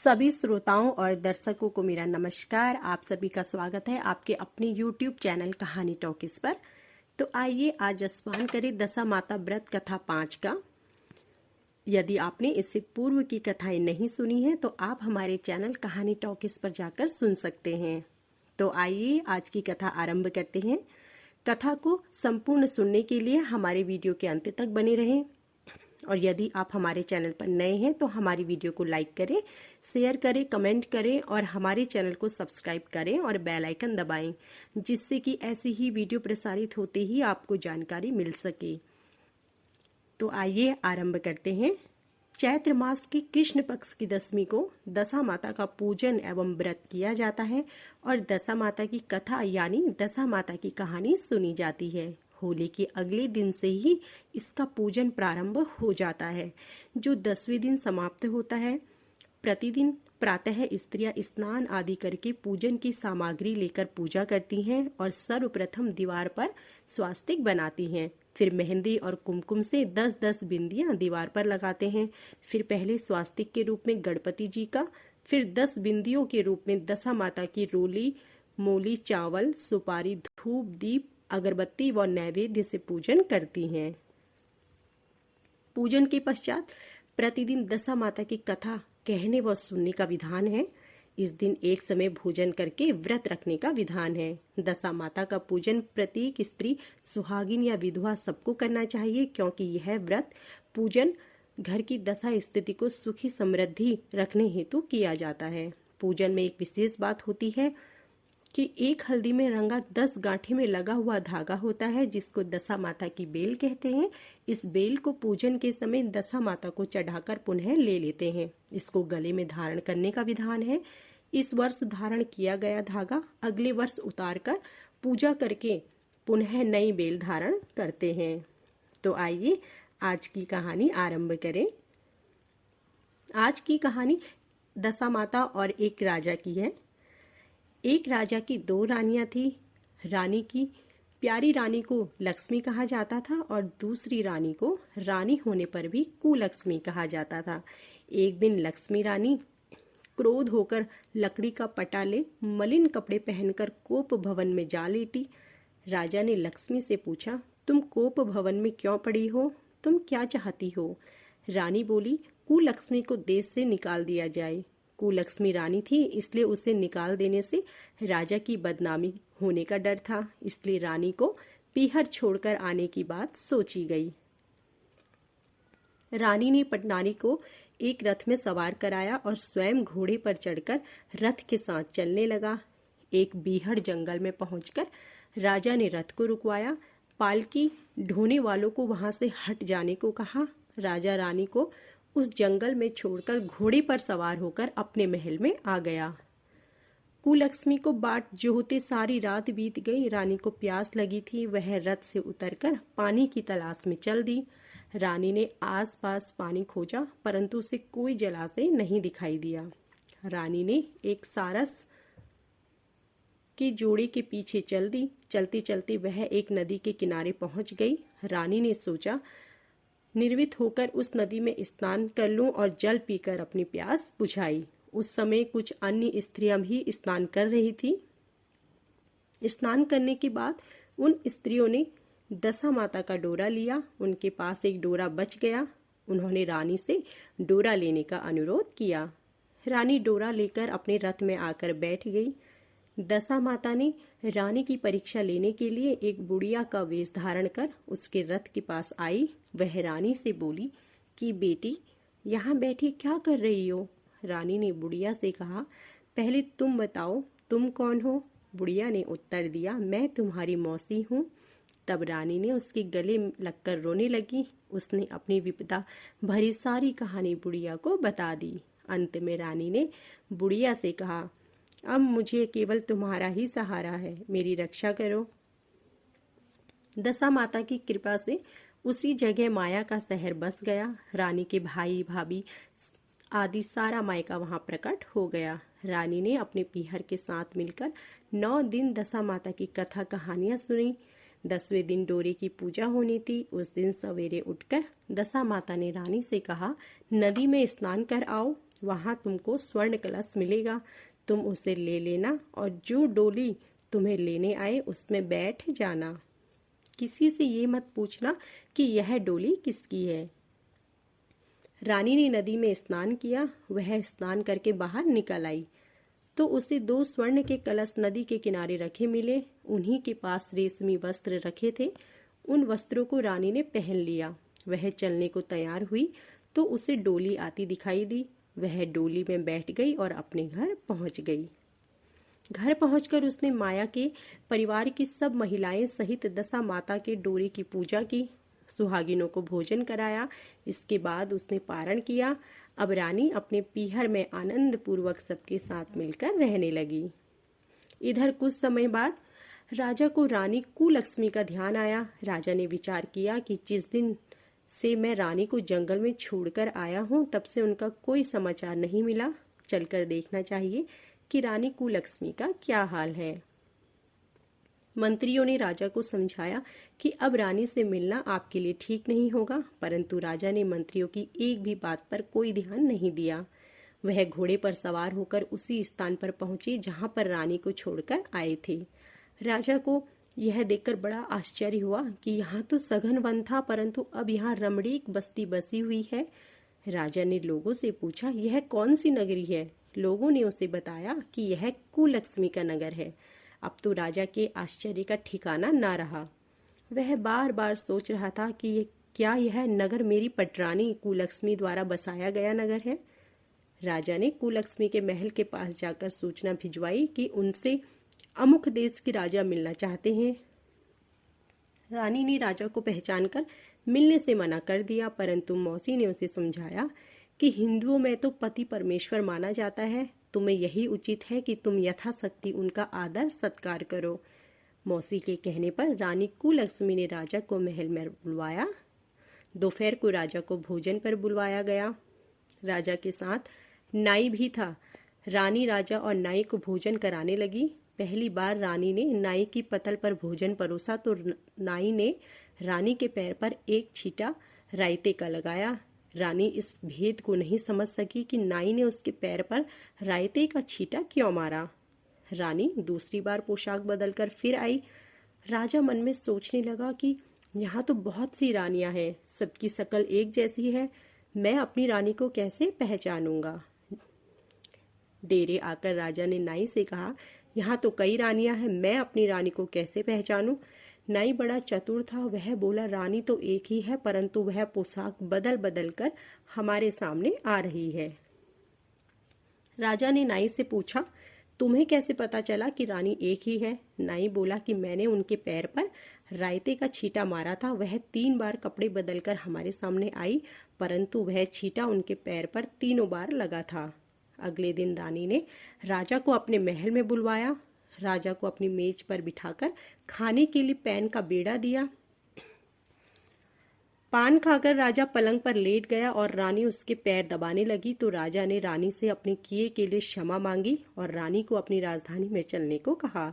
सभी श्रोताओं और दर्शकों को मेरा नमस्कार। आप सभी का स्वागत है आपके अपने YouTube चैनल कहानी टॉकीज पर। तो आइए आज स्मरण करें दशा माता व्रत कथा 5 का। यदि आपने इससे पूर्व की कथाएं नहीं सुनी हैं तो आप हमारे चैनल कहानी टॉकीज पर जाकर सुन सकते हैं। तो आइए आज की कथा आरंभ करते हैं। कथा को संपूर्ण सुनने के लिए हमारे वीडियो के अंत तक बने रहें। और यदि आप हमारे चैनल पर नए हैं तो हमारी वीडियो को लाइक करें, शेयर करें, कमेंट करें और हमारे चैनल को सब्सक्राइब करें और बेल आइकन दबाएं, जिससे कि ऐसी ही वीडियो प्रसारित होते ही आपको जानकारी मिल सके। तो आइए आरंभ करते हैं। चैत्र मास की कृष्ण पक्ष की दशमी को दशा माता का पूजन एवं व्रत किया जाता है और दशा माता की कथा यानी दशा माता की कहानी सुनी जाती है। होली के अगले दिन से ही इसका पूजन प्रारंभ हो जाता है, जो 10वें दिन समाप्त होता है। प्रतिदिन प्रातः स्त्रियां स्नान आदि करके पूजन की सामग्री लेकर पूजा करती हैं और सर्वप्रथम दीवार पर स्वास्तिक बनाती हैं। फिर मेहंदी और कुमकुम से 10-10 बिंदियां दीवार पर लगाते हैं। फिर पहले स्वास्तिक के रूप में गणपति जी का, फिर 10 बिंदियों के रूप में दशा माता की रोली, मूली, चावल, सुपारी, धूप, दीप, अगरबत्ती व नैवेद्य से पूजन करती हैं। पूजन के पश्चात प्रतिदिन दशा माता की कथा कहने व सुनने का विधान है। इस दिन एक समय भोजन करके व्रत रखने का विधान है। दशा माता का पूजन प्रत्येक स्त्री, सुहागिन या विधवा सबको करना चाहिए, क्योंकि यह व्रत पूजन घर की दशा स्थिति को सुखी समृद्धि रखने हेतु किया जाता है। पूजन में एक विशेष बात होती है कि एक हल्दी में रंगा 10 गांठे में लगा हुआ धागा होता है, जिसको दशा माता की बेल कहते हैं। इस बेल को पूजन के समय दशा माता को चढ़ाकर पुनः ले लेते हैं। इसको गले में धारण करने का विधान है। इस वर्ष धारण किया गया धागा अगले वर्ष उतार कर पूजा करके पुनः नई बेल धारण करते हैं। तो आइए आज की कहानी आरंभ करें। आज की कहानी दशा माता और एक राजा की है। एक राजा की 2 रानियां थी। रानी की प्यारी रानी को लक्ष्मी कहा जाता था और दूसरी रानी को रानी होने पर भी कुलक्ष्मी कहा जाता था। एक दिन लक्ष्मी रानी क्रोध होकर लकड़ी का पटाले मलिन कपड़े पहनकर कोप भवन में जा लेटी। राजा ने लक्ष्मी से पूछा, तुम कोप भवन में क्यों पड़ी हो? तुम क्या चाहती हो? रानी बोली, कुलक्ष्मी को देश से निकाल दिया जाए। कुलक्ष्मी रानी थी, इसलिए उसे निकाल देने से राजा की बदनामी होने का डर था। इसलिए रानी को पीहर छोड़कर आने की बात सोची गई। रानी ने पटनारी को एक रथ में सवार कराया और स्वयं घोड़े पर चढ़कर रथ के साथ चलने लगा। एक बीहड़ जंगल में पहुंचकर राजा ने रथ को रुकवाया। पालकी ढोने वालों को वहां से हट जाने को कहा। राजा रानी को उस जंगल में छोड़कर घोड़े पर सवार होकर अपने महल में आ गया। कुलक्ष्मी को बाट जोहते सारी रात बीत गई। रानी को प्यास लगी थी। वह रथ से उतरकर पानी की तलाश में चल दी। रानी ने आसपास पानी खोजा, परंतु उसे कोई जलाशय नहीं दिखाई दिया। रानी ने एक सारस के जोड़े के पीछे चल दी। चलते चलते वह एक नदी के किनारे पहुंच गई। रानी ने सोचा, निर्वित होकर उस नदी में स्नान कर लूं और जल पीकर अपनी प्यास बुझाई। उस समय कुछ अन्य स्त्रियां भी स्नान कर रही थी। स्नान करने के बाद उन स्त्रियों ने दशा माता का डोरा लिया। उनके पास एक डोरा बच गया। उन्होंने रानी से डोरा लेने का अनुरोध किया। रानी डोरा लेकर अपने रथ में आकर बैठ गई। दशा माता ने रानी की परीक्षा लेने के लिए एक बुढ़िया का वेश धारण कर उसके रथ के पास आई। वह रानी से बोली कि बेटी, यहाँ बैठी क्या कर रही हो? रानी ने बुढ़िया से कहा, पहले तुम बताओ, तुम कौन हो? बुढ़िया ने उत्तर दिया, मैं तुम्हारी मौसी हूँ। तब रानी ने उसके गले लगकर रोने लगी। उसने अपनी विपदा भरी सारी कहानी बुढ़िया को बता दी। अंत में रानी ने बुढ़िया से कहा, अब मुझे केवल तुम्हारा ही सहारा है, मेरी रक्षा करो। दशा माता की कृपा से उसी जगह माया का शहर बस गया। रानी के भाई भाभी आदि सारा मायका वहां प्रकट हो गया। रानी ने अपने पीहर के साथ मिलकर 9 दिन दशा माता की कथा कहानियां सुनी। 10वें दिन डोरे की पूजा होनी थी। उस दिन सवेरे उठकर दशा माता ने रानी से कहा, नदी में स्नान कर आओ। वहाँ तुमको स्वर्ण कलश मिलेगा, तुम उसे ले लेना और जो डोली तुम्हें लेने आए उसमें बैठ जाना। किसी से ये मत पूछना कि यह डोली किसकी है। रानी ने नदी में स्नान किया। वह स्नान करके बाहर निकल आई तो उसे 2 स्वर्ण के कलश नदी के किनारे रखे मिले। उन्हीं के पास रेशमी वस्त्र रखे थे। उन वस्त्रों को रानी ने पहन लिया। वह चलने को तैयार हुई तो उसे डोली आती दिखाई दी। वह डोली में बैठ गई और अपने घर पहुंच गई। घर पहुंचकर उसने माया के परिवार की सब महिलाएं सहित दशा माता के डोरी की पूजा की, सुहागिनों को भोजन कराया। इसके बाद उसने पारण किया। अब रानी अपने पीहर में आनंद पूर्वक सबके साथ मिलकर रहने लगी। इधर कुछ समय बाद राजा को रानी कुलक्ष्मी का ध्यान आया। राजा ने विचार किया कि जिस दिन से मैं रानी को जंगल में छोड़कर आया हूँ तब से उनका कोई समाचार नहीं मिला। चलकर देखना चाहिए कि रानी कुलक्ष्मी का क्या हाल है। मंत्रियों ने राजा को समझाया कि अब रानी से मिलना आपके लिए ठीक नहीं होगा, परंतु राजा ने मंत्रियों की एक भी बात पर कोई ध्यान नहीं दिया। वह घोड़े पर सवार होकर उसी स्थान पर पहुंचे जहां पर रानी को छोड़कर आए थे। राजा को यह देखकर बड़ा आश्चर्य हुआ कि यहाँ तो सघन वन था, परंतु अब यहाँ रमणीक बस्ती बसी हुई है। राजा ने लोगों से पूछा, यह कौन सी नगरी है? लोगों ने उसे बताया कि यह कुलक्ष्मी का नगर है। अब तो राजा के आश्चर्य का ठिकाना ना रहा। वह बार बार सोच रहा था कि क्या यह नगर मेरी पटरानी कुलक्ष्मी द्वारा बसाया गया नगर है। राजा ने कुलक्ष्मी के महल के पास जाकर सूचना भिजवाई कि उनसे अमुक देश के राजा मिलना चाहते हैं। रानी ने राजा को पहचानकर मिलने से मना कर दिया, परंतु मौसी ने उसे समझाया कि हिंदुओं में तो पति परमेश्वर माना जाता है। तुम्हें यही उचित है कि तुम यथाशक्ति उनका आदर सत्कार करो। मौसी के कहने पर रानी कुलक्ष्मी ने राजा को महल में बुलवाया। दोपहर को राजा को भोजन पर बुलवाया गया। राजा के साथ नाई भी था। रानी राजा और नाई को भोजन कराने लगी। पहली बार रानी ने नाई की पतल पर भोजन परोसा तो नाई ने रानी के पैर पर एक छींटा रायते का लगाया। रानी इस भेद को नहीं समझ सकी कि नाई ने उसके पैर पर रायते का छींटा क्यों मारा। रानी दूसरी बार पोशाक बदलकर फिर आई। राजा मन में सोचने लगा कि यहाँ तो बहुत सी रानियां हैं, सबकी शक्ल एक जैसी है, मैं अपनी रानी को कैसे पहचानूंगा। डेरे आकर राजा ने नाई से कहा, यहाँ तो कई रानियां हैं, मैं अपनी रानी को कैसे पहचानूं। नाई बड़ा चतुर था। वह बोला, रानी तो एक ही है, परंतु वह पोशाक बदल बदल कर हमारे सामने आ रही है। राजा ने नाई से पूछा, तुम्हें कैसे पता चला कि रानी एक ही है? नाई बोला कि मैंने उनके पैर पर रायते का छींटा मारा था। वह 3 बार कपड़े बदलकर हमारे सामने आई, परंतु वह छींटा उनके पैर पर 3 बार लगा था। अगले दिन रानी ने राजा को अपने महल में बुलवाया। राजा को अपनी मेज पर बिठाकर खाने के लिए पैन का बेड़ा दिया। पान खाकर राजा पलंग पर लेट गया और रानी उसके पैर दबाने लगी तो राजा ने रानी से अपने किए के लिए क्षमा मांगी और रानी को अपनी राजधानी में चलने को कहा।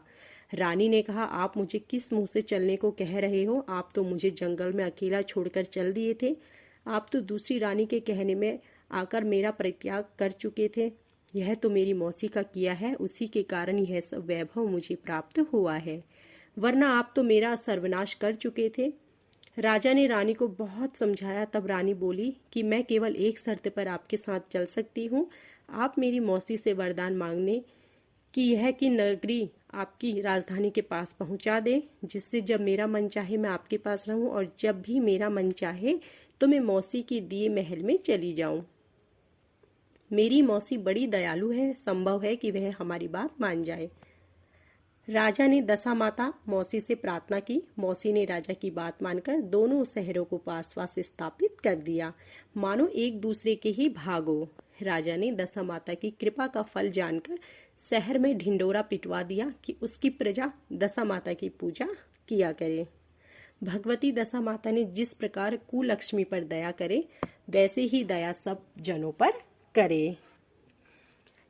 रानी ने कहा, आप मुझे किस मुंह से चलने को कह रहे हो? आप तो मुझे जंगल में अकेला छोड़कर चल दिए थे। आप तो दूसरी रानी के कहने में आकर मेरा परित्याग कर चुके थे। यह तो मेरी मौसी का किया है, उसी के कारण यह सब वैभव मुझे प्राप्त हुआ है, वरना आप तो मेरा सर्वनाश कर चुके थे। राजा ने रानी को बहुत समझाया। तब रानी बोली कि मैं केवल एक शर्त पर आपके साथ चल सकती हूँ। आप मेरी मौसी से वरदान मांगने की यह कि नगरी आपकी राजधानी के पास पहुँचा दे, जिससे जब मेरा मन चाहे मैं आपके पास रहूँ और जब भी मेरा मन चाहे तो मैं मौसी के दिए महल में चली जाऊँ। मेरी मौसी बड़ी दयालु है, संभव है कि वह हमारी बात मान जाए। राजा ने दशा माता मौसी से प्रार्थना की। मौसी ने राजा की बात मानकर दोनों शहरों को पास पास स्थापित कर दिया, मानो एक दूसरे के ही भाग हो। राजा ने दशा माता की कृपा का फल जानकर शहर में ढिंडोरा पिटवा दिया कि उसकी प्रजा दशा माता की पूजा किया करे। भगवती दशा माता ने जिस प्रकार कुलक्ष्मी पर दया करे, वैसे ही दया सब जनों पर करे।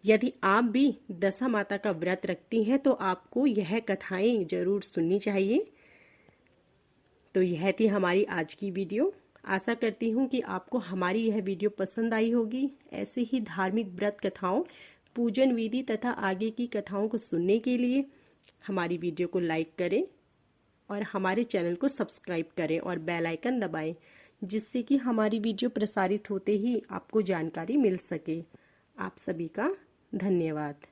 यदि आप भी दशा माता का व्रत रखती हैं तो आपको यह कथाएं जरूर सुननी चाहिए। तो यह थी हमारी आज की वीडियो। आशा करती हूँ कि आपको हमारी यह वीडियो पसंद आई होगी। ऐसे ही धार्मिक व्रत कथाओं, पूजन विधि तथा आगे की कथाओं को सुनने के लिए हमारी वीडियो को लाइक करें और हमारे चैनल को सब्सक्राइब करें और बेल आइकन दबाएं, जिससे कि हमारी वीडियो प्रसारित होते ही आपको जानकारी मिल सके। आप सभी का धन्यवाद।